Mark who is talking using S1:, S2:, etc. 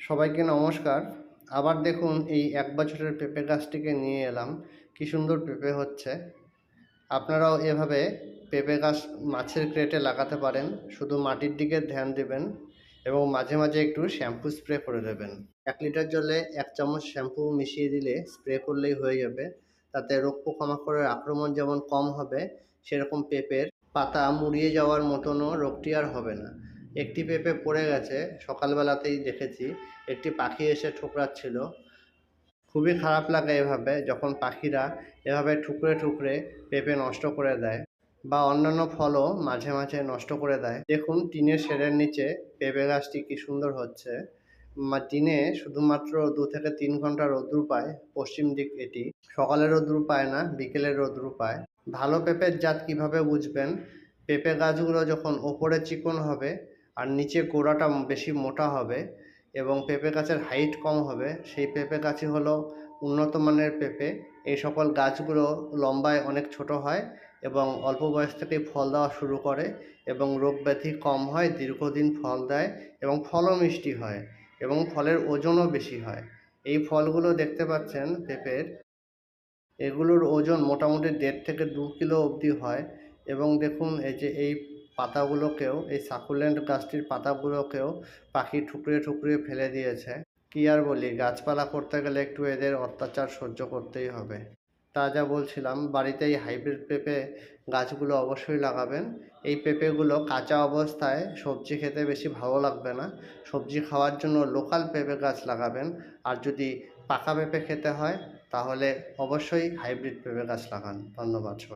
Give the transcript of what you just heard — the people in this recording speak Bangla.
S1: সবাইকে নমস্কার। আবার দেখুন এই ১ বছরের পেঁপে গাছটিকে নিয়ে এলাম। কি সুন্দর পেঁপে হচ্ছে। আপনারাও এভাবে পেঁপে গাছ মাছের ক্রেটে লাগাতে পারেন। শুধু মাটির দিকে ধ্যান দিবেন এবং মাঝে, মাঝে একটু শ্যাম্পু স্প্রে করে দেবেন। ১ লিটার জলে ১ চামচ শ্যাম্পু মিশিয়ে দিলে স্প্রে করলেই হয়ে যাবে। তাতে রোগ পোকামাকড়ের আক্রমণ যেমন কম হবে, সেরকম পেঁপের পাতা মুড়িয়ে যাওয়ার মতনও রোগটি আর হবে না। একটি পেঁপে পড়ে গেছে, সকালবেলাতেই দেখেছি। একটি পাখি এসে ঠোকরাচ্ছিল। খুবই খারাপ লাগে এভাবে যখন পাখিরা এভাবে ঠুকরে ঠুকরে পেঁপে নষ্ট করে দেয় বা অন্যান্য ফলও মাঝে মাঝে নষ্ট করে দেয়। দেখুন টিনের শেডের নিচে পেঁপে গাছটি কি সুন্দর হচ্ছে। দিনে শুধুমাত্র ২ থেকে ৩ ঘন্টা রোদ্দুর পায়। পশ্চিম দিক এটি সকালে রোদ্দুর পায় না, বিকেলে রোদ্দুর পায়। ভালো পেঁপের জাত কিভাবে বুঝবেন? পেঁপে গাছগুলো যখন ওপরে চিকন হবে আর নিচে গোড়াটা বেশি মোটা হবে এবং পেঁপে গাছের হাইট কম হবে, সেই পেঁপে গাছই হলো উন্নত মানের পেঁপে। এই সকল গাছগুলো লম্বায় অনেক ছোট হয় এবং অল্প বয়স থেকেই ফল দেওয়া শুরু করে এবং রোগ ব্যাধি কম হয়, দীর্ঘদিন ফল দেয় এবং ফলও মিষ্টি হয় এবং ফলের ওজনও বেশি হয়। এই ফলগুলো দেখতে পাচ্ছেন পেঁপের, এগুলোর ওজন মোটামুটি ১.৫ থেকে ২ কিলো অবধি হয় এবং দেখুন এই পাতাগুলোকেও, এই সাকুলেন্ট গাছটির পাতাগুলোকেও পাখি ঠুকরে ঠুকরে ফেলে দিয়েছে। কী আর বলি, গাছপালা করতে গেলে একটু এদের অত্যাচার সহ্য করতেই হবে। তা যা বলছিলাম, বাড়িতে এই হাইব্রিড পেঁপে গাছগুলো অবশ্যই লাগাবেন। এই পেঁপেগুলো কাঁচা অবস্থায় সবজি খেতে বেশি ভালো লাগবে না। সবজি খাওয়ার জন্য লোকাল পেঁপে গাছ লাগাবেন। আর যদি পাকা পেঁপে খেতে হয় তাহলে অবশ্যই হাইব্রিড পেঁপে গাছ লাগান। ধন্যবাদ।